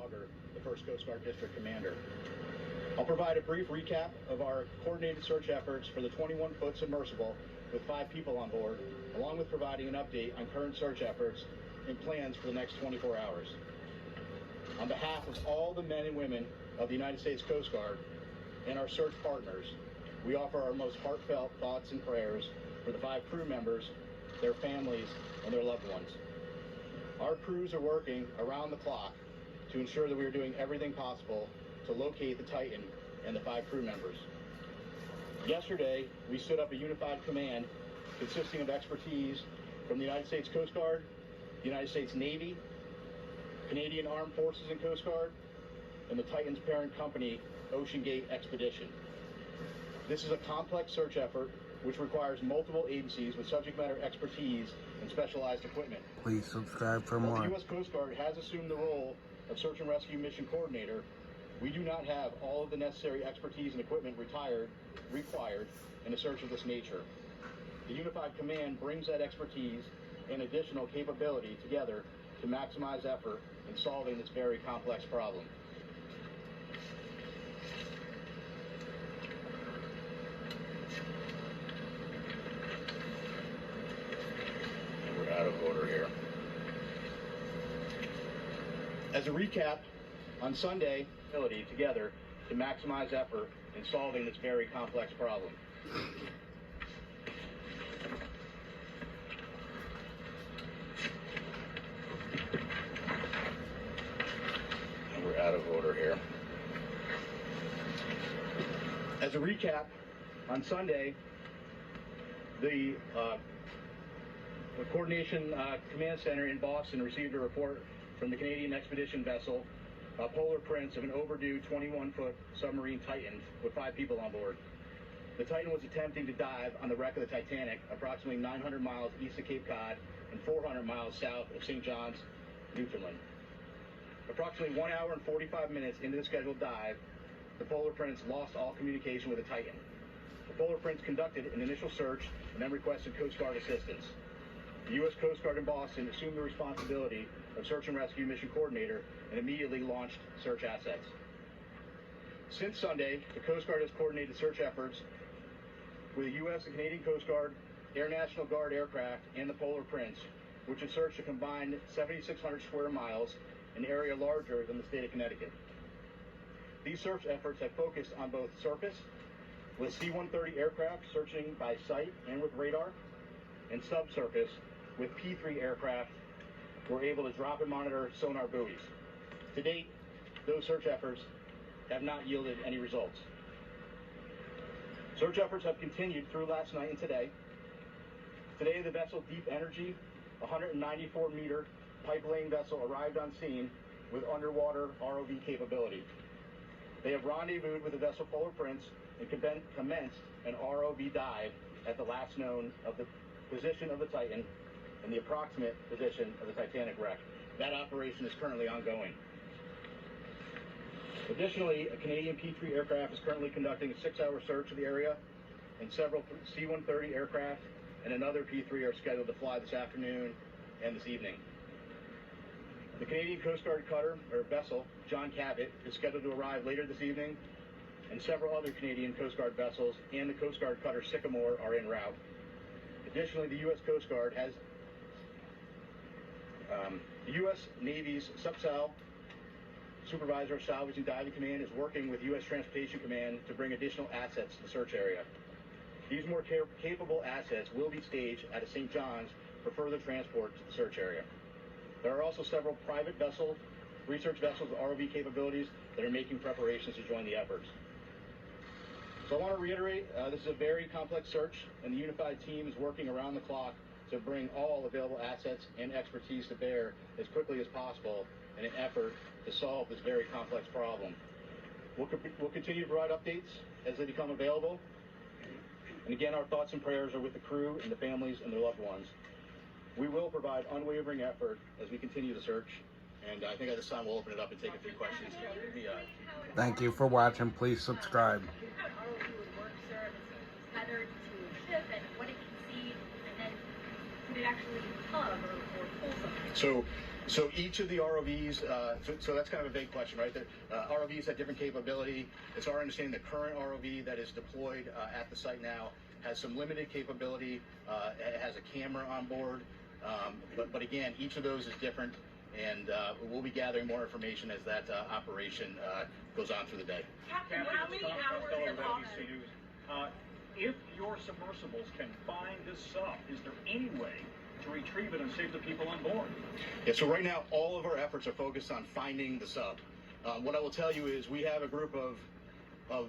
Auger, the 1st Coast Guard District Commander. I'll provide a brief recap of our coordinated search efforts for the 21-foot submersible with 5 people on board, along with providing an update on current search efforts and plans for the next 24 hours. On behalf of all the men and women of the United States Coast Guard and our search partners, we offer our most heartfelt thoughts and prayers for the 5 crew members, their families, and their loved ones. Our crews are working around the clock to ensure that we are doing everything possible to locate the Titan and the 5 crew members. Yesterday, we stood up a unified command consisting of expertise from the United States Coast Guard, the United States Navy, Canadian Armed Forces and Coast Guard, and the Titan's parent company, OceanGate Expedition. This is a complex search effort which requires multiple agencies with subject matter expertise and specialized equipment. Please subscribe for While more. the U.S. Coast Guard has assumed the role of search and rescue mission coordinator, we do not have all of the necessary expertise and equipment required in a search of this nature. The Unified Command brings that expertise and additional capability together to maximize effort in solving this very complex problem. We're out of order here. As a recap, on Sunday, together to maximize effort in solving this very complex problem. We're out of order here. As a recap, on Sunday, the Coordination Command Center in Boston received a report from the Canadian expedition vessel Polar Prince of an overdue 21-foot submarine Titan with 5 people on board. The Titan was attempting to dive on the wreck of the Titanic approximately 900 miles east of Cape Cod and 400 miles south of St. John's, Newfoundland. Approximately 1 hour and 45 minutes into the scheduled dive, the Polar Prince lost all communication with the Titan. The Polar Prince conducted an initial search and then requested Coast Guard assistance. The U.S. Coast Guard in Boston assumed the responsibility of search and rescue mission coordinator and immediately launched search assets. Since Sunday, the Coast Guard has coordinated search efforts with the U.S. and Canadian Coast Guard, Air National Guard aircraft, and the Polar Prince, which has searched a combined 7,600 square miles, an area larger than the state of Connecticut. These search efforts have focused on both surface, with C-130 aircraft searching by sight and with radar, and subsurface, with P-3 aircraft were able to drop and monitor sonar buoys. To date, those search efforts have not yielded any results. Search efforts have continued through last night and today. Today, the vessel Deep Energy, a 194-meter pipe-laying vessel, arrived on scene with underwater ROV capability. They have rendezvoused with the vessel Polar Prince and commenced an ROV dive at the last known of the position of the Titan and the approximate position of the Titanic wreck. That operation is currently ongoing. Additionally, a Canadian P-3 aircraft is currently conducting a 6-hour search of the area, and several C-130 aircraft and another P-3 are scheduled to fly this afternoon and this evening. The Canadian Coast Guard cutter, or vessel, John Cabot, is scheduled to arrive later this evening, and several other Canadian Coast Guard vessels and the Coast Guard cutter Sycamore are en route. Additionally, the U.S. Coast Guard has the U.S. Navy's SUPSAL Supervisor of Salvage and Diving Command is working with U.S. Transportation Command to bring additional assets to the search area. These more capable assets will be staged at a St. John's for further transport to the search area. There are also several private vessels, research vessels with ROV capabilities that are making preparations to join the efforts. So I want to reiterate, this is a very complex search, and the unified team is working around the clock to bring all available assets and expertise to bear as quickly as possible in an effort to solve this very complex problem. We'll continue to provide updates as they become available. And again, our thoughts and prayers are with the crew and the families and their loved ones. We will provide unwavering effort as we continue the search. And I think at this time we'll open it up and take a few questions. Thank you for watching. Please subscribe. How an ROV would work, sir, if it's tethered to a ship and what it can see, and then could it actually tug or pull something? So So each of the ROVs, so that's kind of a vague question, right? The ROVs have different capability. It's our understanding the current ROV that is deployed at the site now has some limited capability. It has a camera on board, but again, each of those is different, and we'll be gathering more information as that operation goes on through the day. Captain, how many hours of NBC News. If your submersibles can find this sub, is there any way to retrieve it and save the people on board? Yeah, so right now all of our efforts are focused on finding the sub. What I will tell you is we have a group of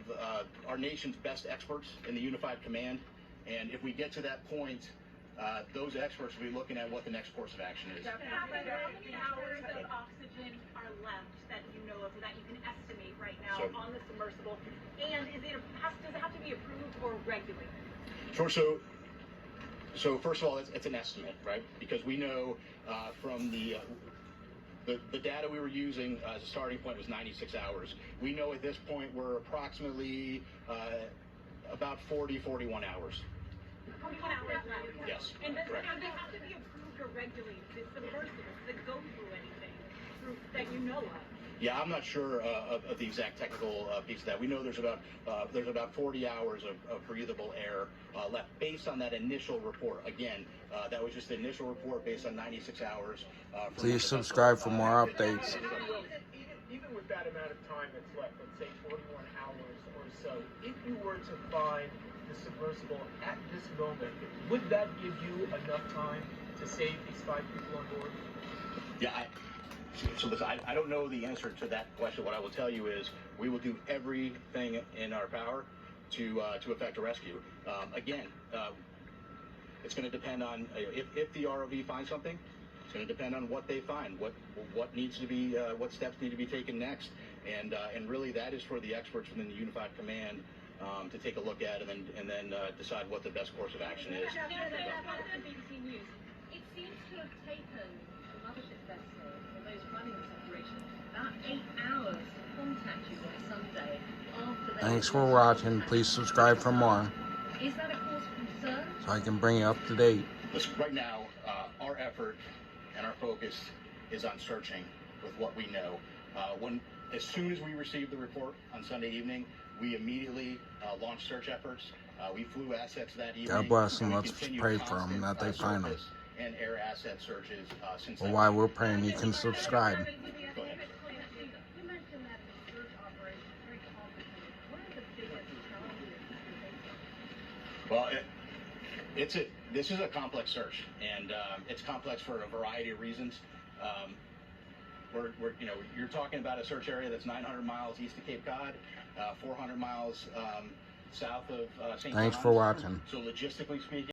our nation's best experts in the Unified Command, and if we get to that point, those experts will be looking at what the next course of action is. Captain, how many hours of oxygen are left that you know of that you can estimate right now on the submersible? And does it have to be approved or regulated? Sure. So first of all, it's an estimate, right? Because we know from the data we were using as a starting point was 96 hours. We know at this point we're approximately about 41 hours. 41 hours left. Yes, And does correct. it have to be approved or regulated? The submersibles that go through anything that you know of? Yeah, I'm not sure of the exact technical piece of that. We know there's about 40 hours of breathable air left based on that initial report. Again, that was just the initial report based on 96 hours. Please subscribe for more updates. Even with that amount of time that's left, let's say 41 hours or so, if you were to find the submersible at this moment, would that give you enough time to save these 5 people on board? Yeah, so listen, I don't know the answer to that question. What I will tell you is we will do everything in our power to effect a rescue. Again, it's going to depend on if the ROV finds something. It's going to depend on what they find, what needs to be, what steps need to be taken next, and really that is for the experts within the Unified Command to take a look at and then decide what the best course of action is. BBC News. It seems to have taken the mothership vessel, or those running this operation, about 8 hours to contact you on Sunday after they... Thanks for watching. Please subscribe for more Is that a cause for concern? so I can bring you up to date. Listen, right now, our effort and our focus is on searching with what we know. As soon as we received the report on Sunday evening, we immediately launched search efforts. We flew assets that evening. God bless them. We Let's continued pray for them constant, that they find them. surface and air asset searches since Well, then. while we're praying, you can subscribe. Go ahead. You mentioned that the search operation is very complicated. What are the biggest challenges you're facing? Well, this is a complex search, and it's complex for a variety of reasons. You're talking about a search area that's 900 miles east of Cape Cod, 400 miles south of St. Thanks John's. for watching. So logistically speaking,